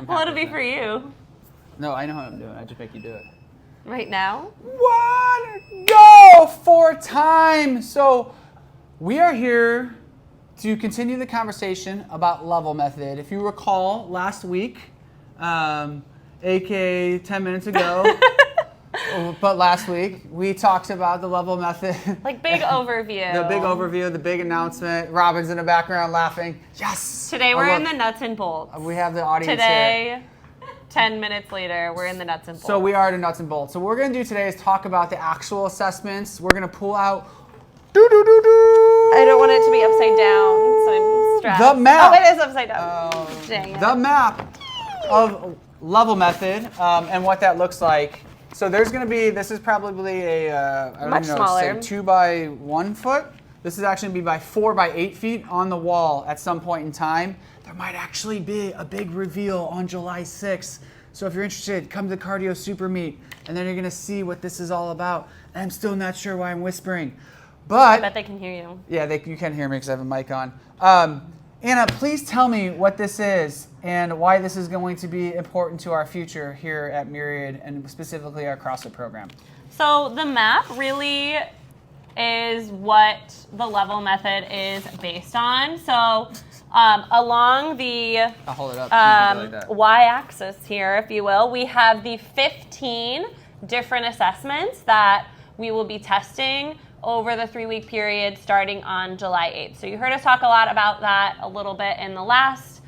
Well, it'll be for you. No, I know how I'm doing. I just make you do it. Right now? 1, go! 4 times. So we are here to continue the conversation about level method. If you recall, last week, aka 10 minutes ago, but last week, we talked about the level method. Like big overview. The big overview, the big announcement. Robin's in the background laughing. Yes! Today we're in the nuts and bolts. We have the audience Today, 10 minutes later, we're in the nuts and bolts. So we are in the nuts and bolts. So what we're going to do today is talk about the actual assessments. We're going to pull out I don't want it to be upside down, so I'm stressed. the map. Oh, it is upside down. Dang it. The map of level method and what that looks like. So there's going to be, this is probably a, I don't Much know, smaller. say 2 by 1 foot. This is actually going to be by 4 by 8 feet on the wall at some point in time. There might actually be a big reveal on July 6th. So if you're interested, come to the Cardio Super Meet, and then you're going to see what this is all about. And I'm still not sure why I'm whispering. But I bet they can hear you. yeah, you can hear me because I have a mic on. Anna, please tell me what this is and why this is going to be important to our future here at Myriad and specifically our CrossFit program. So the map really is what the level method is based on. So along the I'll hold it up. Like that. y-axis here, if you will, we have the 15 different assessments that we will be testing over the 3-week period starting on July 8th. So you heard us talk a lot about that a little bit in the last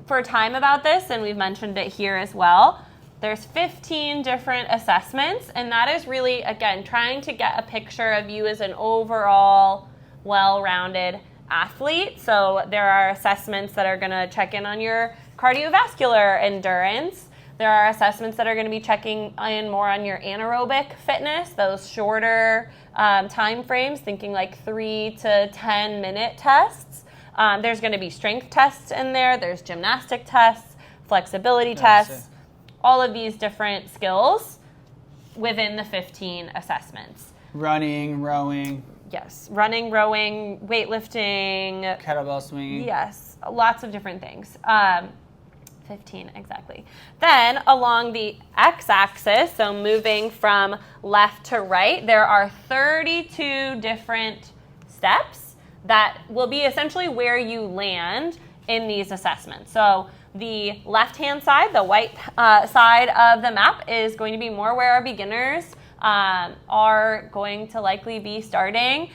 for time about this, and we've mentioned it here as well. There's 15 different assessments, and that is really, again, trying to get a picture of you as an overall well-rounded athlete. So there are assessments that are going to check in on your cardiovascular endurance. There are assessments that are going to be checking in more on your anaerobic fitness, those shorter time frames, thinking like 3 to 10 minute tests. There's going to be strength tests in there. There's gymnastic tests, flexibility tests, all of these different skills within the 15 assessments. Running, rowing. Yes, running, rowing, weightlifting. Kettlebell swinging. Yes, lots of different things. 15, exactly. Then along the x-axis, so moving from left to right, there are 32 different steps that will be essentially where you land in these assessments. So the left-hand side, the white side of the map, is going to be more where our beginners are going to likely be starting,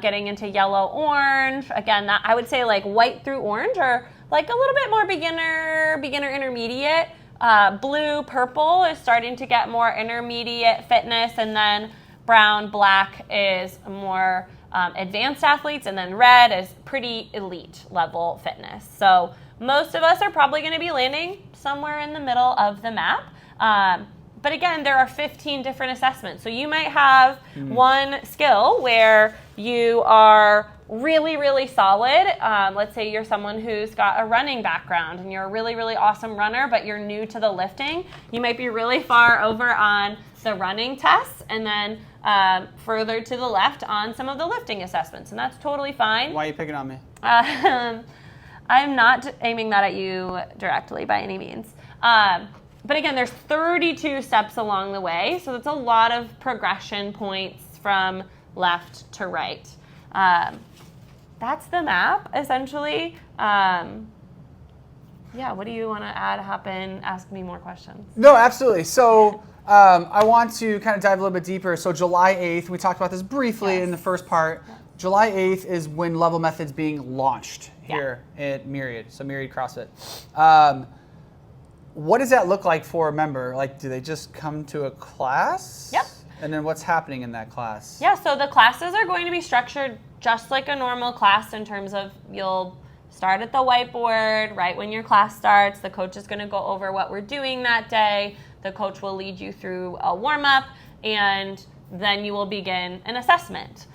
getting into yellow, orange. Again, that I would say like white through orange, or like a little bit more beginner intermediate. Blue, purple is starting to get more intermediate fitness, and then brown, black is more advanced athletes, and then red is pretty elite level fitness. So most of us are probably going to be landing somewhere in the middle of the map. But again, there are 15 different assessments. So you might have one skill where you are really, really solid. Let's say you're someone who's got a running background and you're a really, really awesome runner, but you're new to the lifting. You might be really far over on the running tests and then further to the left on some of the lifting assessments. And that's totally fine. Why are you picking on me? I'm not aiming that at you directly by any means. But again, there's 32 steps along the way, so that's a lot of progression points from left to right. That's the map, essentially. Yeah, what do you want to add, happen, ask me more questions? No, absolutely. So I want to kind of dive a little bit deeper. So July 8th, we talked about this briefly in the first part. July 8th is when Level Method's being launched here at Myriad, so Myriad CrossFit. What does that look like for a member? Like, do they just come to a class? Yep. And then what's happening in that class? Yeah, so the classes are going to be structured just like a normal class in terms of you'll start at the whiteboard right when your class starts. The coach is going to go over what we're doing that day. The coach will lead you through a warm-up, and then you will begin an assessment.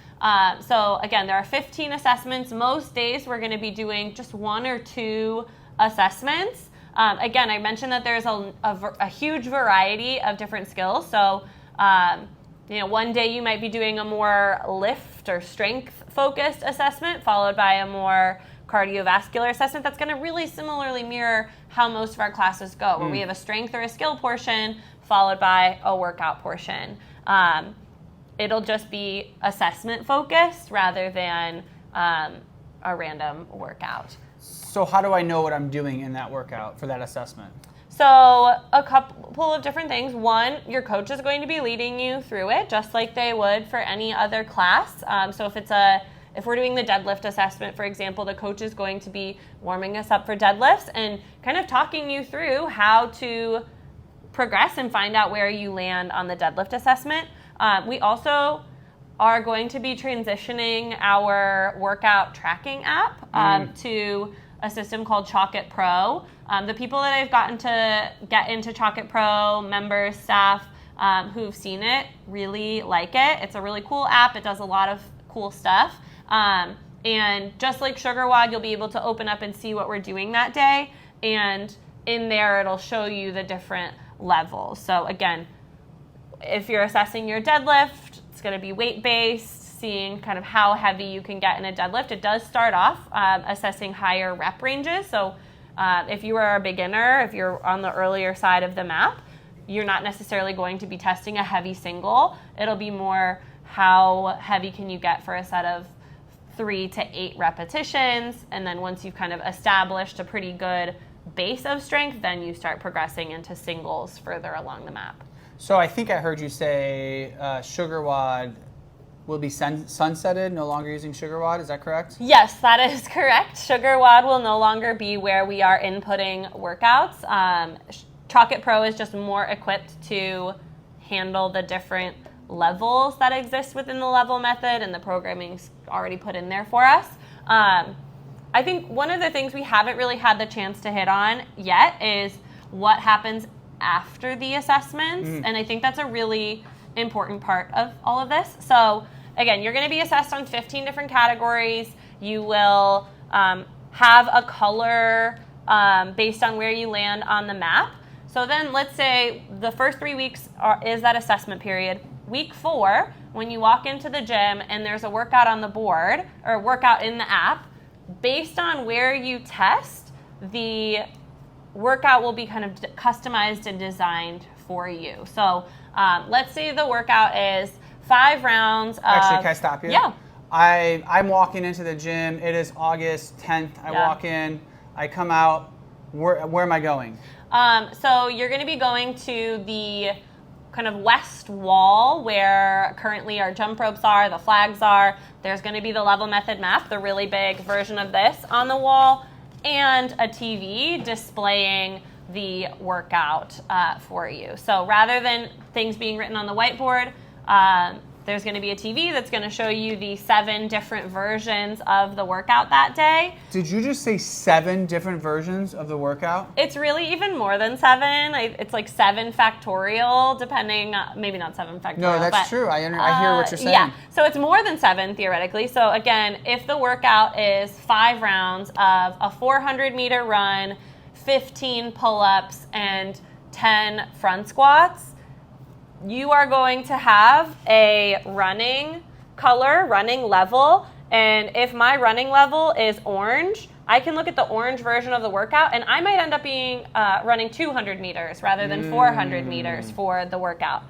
So again, there are 15 assessments. Most days we're going to be doing just 1 or 2 assessments. Again, I mentioned that there's a huge variety of different skills. So, one day you might be doing a more lift or strength focused assessment, followed by a more cardiovascular assessment that's going to really similarly mirror how most of our classes go, where we have a strength or a skill portion followed by a workout portion. It'll just be assessment focused rather than a random workout. So how do I know what I'm doing in that workout for that assessment? So a couple of different things. One, your coach is going to be leading you through it just like they would for any other class. So if we're doing the deadlift assessment, for example, the coach is going to be warming us up for deadlifts and kind of talking you through how to progress and find out where you land on the deadlift assessment. We also are going to be transitioning our workout tracking app to a system called Chalk It Pro. The people that I've gotten to get into Chalk It Pro, members, staff who've seen it, really like it. It's a really cool app. It does a lot of cool stuff. And just like SugarWOD, you'll be able to open up and see what we're doing that day. And in there, it'll show you the different levels. So again, if you're assessing your deadlift, it's going to be weight-based, seeing kind of how heavy you can get in a deadlift. It does start off assessing higher rep ranges. So if you are a beginner, if you're on the earlier side of the map, you're not necessarily going to be testing a heavy single. It'll be more how heavy can you get for a set of 3 to 8 repetitions. And then once you've kind of established a pretty good base of strength, then you start progressing into singles further along the map. So I think I heard you say SugarWOD will be sunsetted, no longer using SugarWOD. Is that correct? Yes, that is correct. SugarWOD will no longer be where we are inputting workouts. Chalk It Pro is just more equipped to handle the different levels that exist within the level method, and the programming's already put in there for us. I think one of the things we haven't really had the chance to hit on yet is what happens after the assessments, and I think that's a really important part of all of this. So again, you're going to be assessed on 15 different categories. You will have a color based on where you land on the map. So then let's say the first 3 weeks is that assessment period. Week 4, when you walk into the gym and there's a workout on the board or workout in the app, based on where you test, the workout will be kind of customized and designed for you. So let's say the workout is 5 rounds of... Actually, can I stop you? Yeah. I'm walking into the gym. It is August 10th. I walk in. I come out. Where am I going? So you're going to be going to the kind of west wall where currently our jump ropes are, the flags are. There's going to be the level method map, the really big version of this on the wall, and a TV displaying the workout for you. So rather than things being written on the whiteboard, there's going to be a TV that's going to show you the 7 different versions of the workout that day. Did you just say 7 different versions of the workout? It's really even more than 7. It's like 7 factorial, depending, maybe not 7 factorial. No, that's true. I hear what you're saying. Yeah, so it's more than 7 theoretically. So again, if the workout is 5 rounds of a 400-meter run, 15 pull-ups, and 10 front squats, you are going to have a running color, running level, and if my running level is orange, I can look at the orange version of the workout, and I might end up being running 200 meters rather than 400 meters for the workout.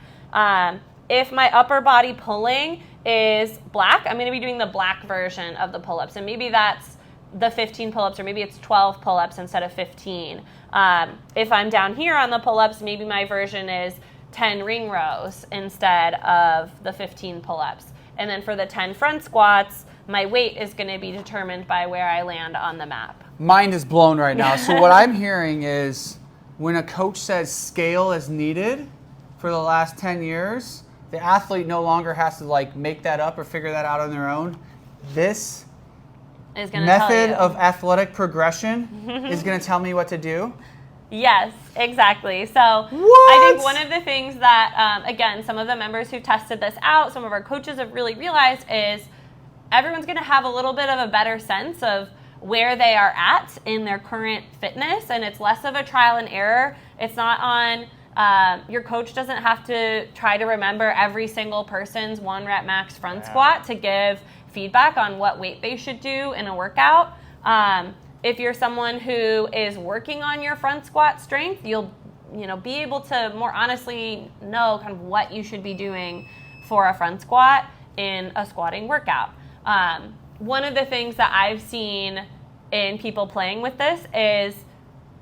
If my upper body pulling is black, I'm going to be doing the black version of the pull-ups, and maybe that's the 15 pull-ups, or maybe it's 12 pull-ups instead of 15. If I'm down here on the pull-ups, maybe my version is 10 ring rows instead of the 15 pull-ups. And then for the 10 front squats, my weight is going to be determined by where I land on the map. Mind is blown right now. So what I'm hearing is when a coach says scale is needed for the last 10 years, the athlete no longer has to make that up or figure that out on their own. This is gonna method of athletic progression is going to tell me what to do. Yes, exactly. So I think one of the things that, again, some of the members who've tested this out, some of our coaches have really realized is everyone's going to have a little bit of a better sense of where they are at in their current fitness, and it's less of a trial and error. It's not on, your coach doesn't have to try to remember every single person's 1 rep max front squat to give feedback on what weight they should do in a workout. If you're someone who is working on your front squat strength, you'll be able to more honestly know kind of what you should be doing for a front squat in a squatting workout. One of the things that I've seen in people playing with this is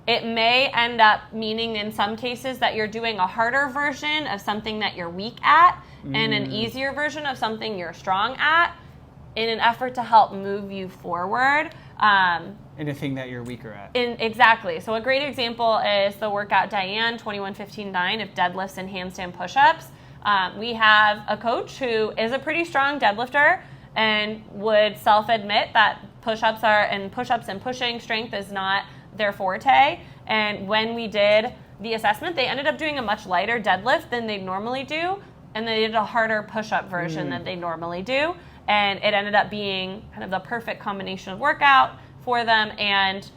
it may end up meaning in some cases that you're doing a harder version of something that you're weak at and an easier version of something you're strong at in an effort to help move you forward. Anything that you're weaker at. Exactly. So a great example is the workout Diane 21-15-9 of deadlifts and handstand push-ups. We have a coach who is a pretty strong deadlifter and would self-admit that push-ups and pushing strength is not their forte. And when we did the assessment, they ended up doing a much lighter deadlift than they normally do, and they did a harder push-up version than they normally do. And it ended up being kind of the perfect combination of workout for them, and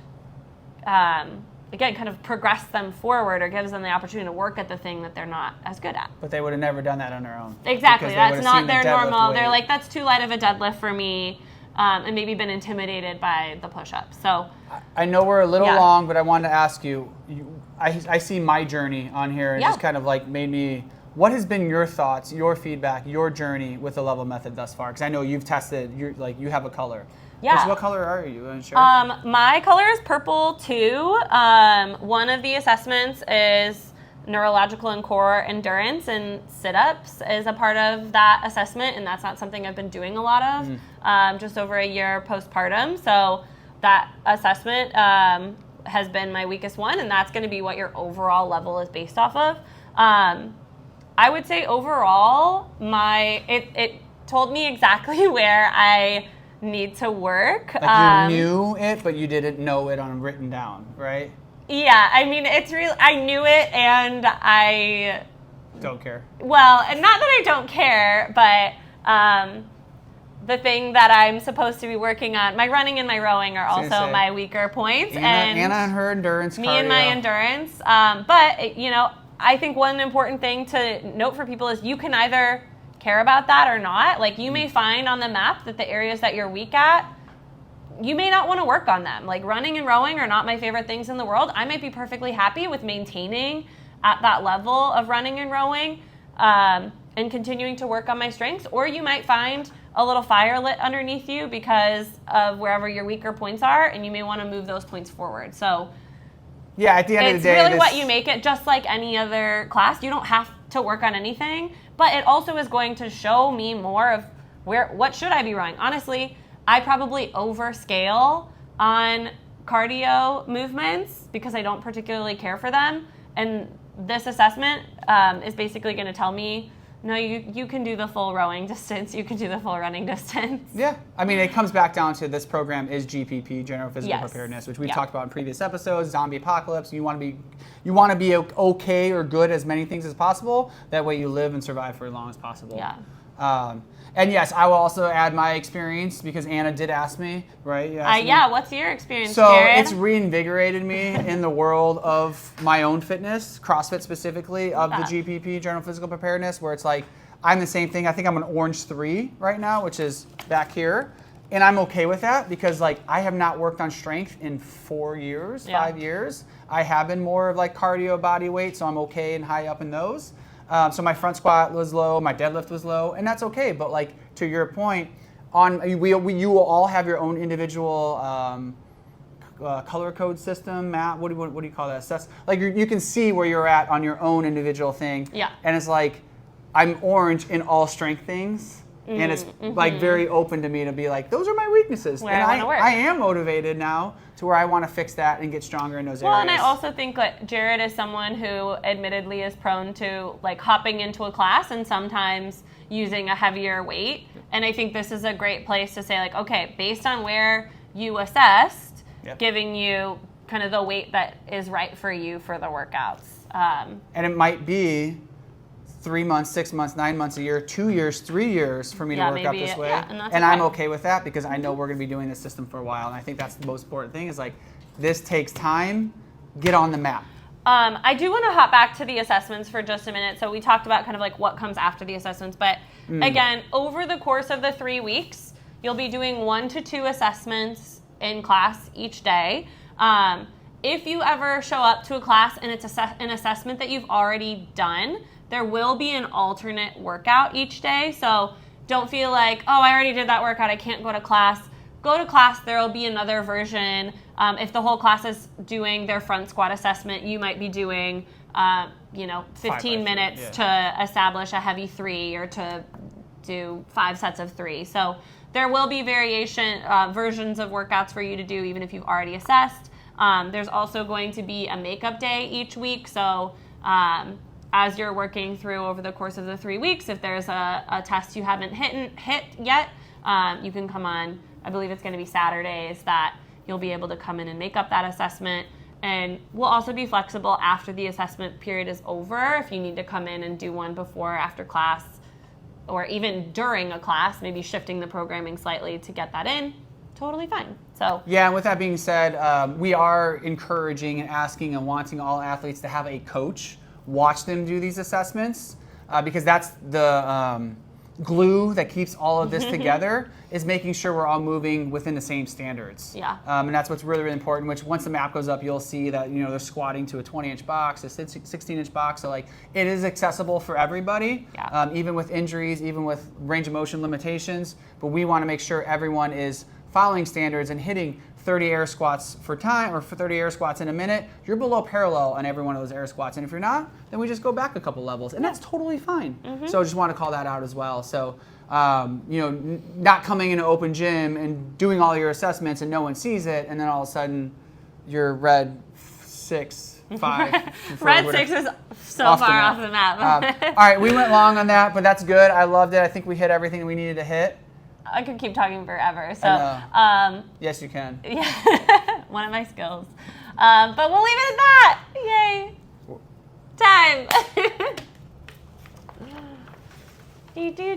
again, kind of progress them forward or gives them the opportunity to work at the thing that they're not as good at. But they would have never done that on their own. Exactly. That's not their normal. Weight. They're like, that's too light of a deadlift for me, and maybe been intimidated by the push-ups. So I know we're a little long, but I wanted to ask you, I see my journey on here and just kind of like made me, what has been your thoughts, your feedback, your journey with the level method thus far? Because I know you've tested, you have a color. Yeah. So what color are you? Sure. My color is purple too. One of the assessments is neurological and core endurance, and sit-ups is a part of that assessment, and that's not something I've been doing a lot of, just over a year postpartum. So that assessment has been my weakest one, and that's going to be what your overall level is based off of. I would say overall, it told me exactly where I need to work. Like you knew it, but you didn't know it on written down, right? Yeah, I mean, it's real. I knew it, and I don't care. Well, and not that I don't care, but the thing that I'm supposed to be working on, my running and my rowing are also my weaker points. Anna and her endurance. Me and my endurance. But I think one important thing to note for people is you can either care about that or not. Like, you may find on the map that the areas that you're weak at, you may not want to work on them. Like, running and rowing are not my favorite things in the world. I might be perfectly happy with maintaining at that level of running and rowing and continuing to work on my strengths. Or you might find a little fire lit underneath you because of wherever your weaker points are, and you may want to move those points forward. So yeah, at the end of the day, it's really what you make it, just like any other class. You don't have to work on anything, but it also is going to show me more of what should I be rowing. Honestly, I probably overscale on cardio movements because I don't particularly care for them, and this assessment is basically going to tell me, no, you can do the full rowing distance. You can do the full running distance. Yeah. I mean, it comes back down to this program is GPP, General Physical Preparedness, which we've talked about in previous episodes, zombie apocalypse. You want to be okay or good as many things as possible. That way you live and survive for as long as possible. Yeah. And yes, I will also add my experience because Anna did ask me, right? Yeah, what's your experience, So Jared? it's reinvigorated me in the world of my own fitness, CrossFit specifically, of the GPP, General Physical Preparedness, where it's like, I'm the same thing. I think I'm an orange 3 right now, which is back here. And I'm okay with that because like I have not worked on strength in 4 years, 5 years. I have been more of like cardio body weight, so I'm okay and high up in those. So my front squat was low, my deadlift was low, and that's okay. But like to your point, you will all have your own individual color code system, map. What do you call that? So that's like you can see where you're at on your own individual thing. Yeah. And it's like I'm orange in all strength things, and it's like very open to me to be like, those are my weaknesses, where and I want to work. I am motivated now to where I want to fix that and get stronger in those areas. Well, and I also think that Jared is someone who admittedly is prone to like hopping into a class and sometimes using a heavier weight. And I think this is a great place to say like, okay, based on where you assessed, giving you kind of the weight that is right for you for the workouts. And it might be 3 months, 6 months, 9 months, a year, 2 years, 3 years for me to work out this way. And I'm okay with that because I know we're going to be doing this system for a while. And I think that's the most important thing is like, this takes time, get on the map. I do want to hop back to the assessments for just a minute. So we talked about kind of like what comes after the assessments. But again, over the course of the 3 weeks, you'll be doing 1 to 2 assessments in class each day. If you ever show up to a class and it's an assessment that you've already done, there will be an alternate workout each day. So don't feel like, oh, I already did that workout, I can't go to class. Go to class, there will be another version. If the whole class is doing their front squat assessment, you might be doing 15 minutes to establish a heavy 3 or to do 5 sets of 3. So there will be versions of workouts for you to do even if you've already assessed. There's also going to be a makeup day each week. So as you're working through over the course of the 3 weeks, if there's a test you haven't hit yet, you can come on. I believe it's going to be Saturdays that you'll be able to come in and make up that assessment. And we'll also be flexible after the assessment period is over. If you need to come in and do one before or after class, or even during a class, maybe shifting the programming slightly to get that in, totally fine. So yeah, and with that being said, we are encouraging and asking and wanting all athletes to have a coach watch them do these assessments, because that's the glue that keeps all of this together, is making sure we're all moving within the same standards. Yeah. And that's what's really, really important, which once the map goes up, you'll see that, they're squatting to a 20-inch box, a 16-inch box. So like, it is accessible for everybody, even with injuries, even with range of motion limitations. But we want to make sure everyone is following standards and hitting 30 air squats for time, or for 30 air squats in a minute. You're below parallel on every one of those air squats. And if you're not, then we just go back a couple levels, and that's totally fine. So I just want to call that out as well. So, not coming into open gym and doing all your assessments and no one sees it, and then all of a sudden you're red 6, 5. Red 6 is so far off the map. All right, we went long on that, but that's good. I loved it. I think we hit everything we needed to hit. I could keep talking forever. So, yes, you can. Yeah, one of my skills. But we'll leave it at that. Yay! Time. Do.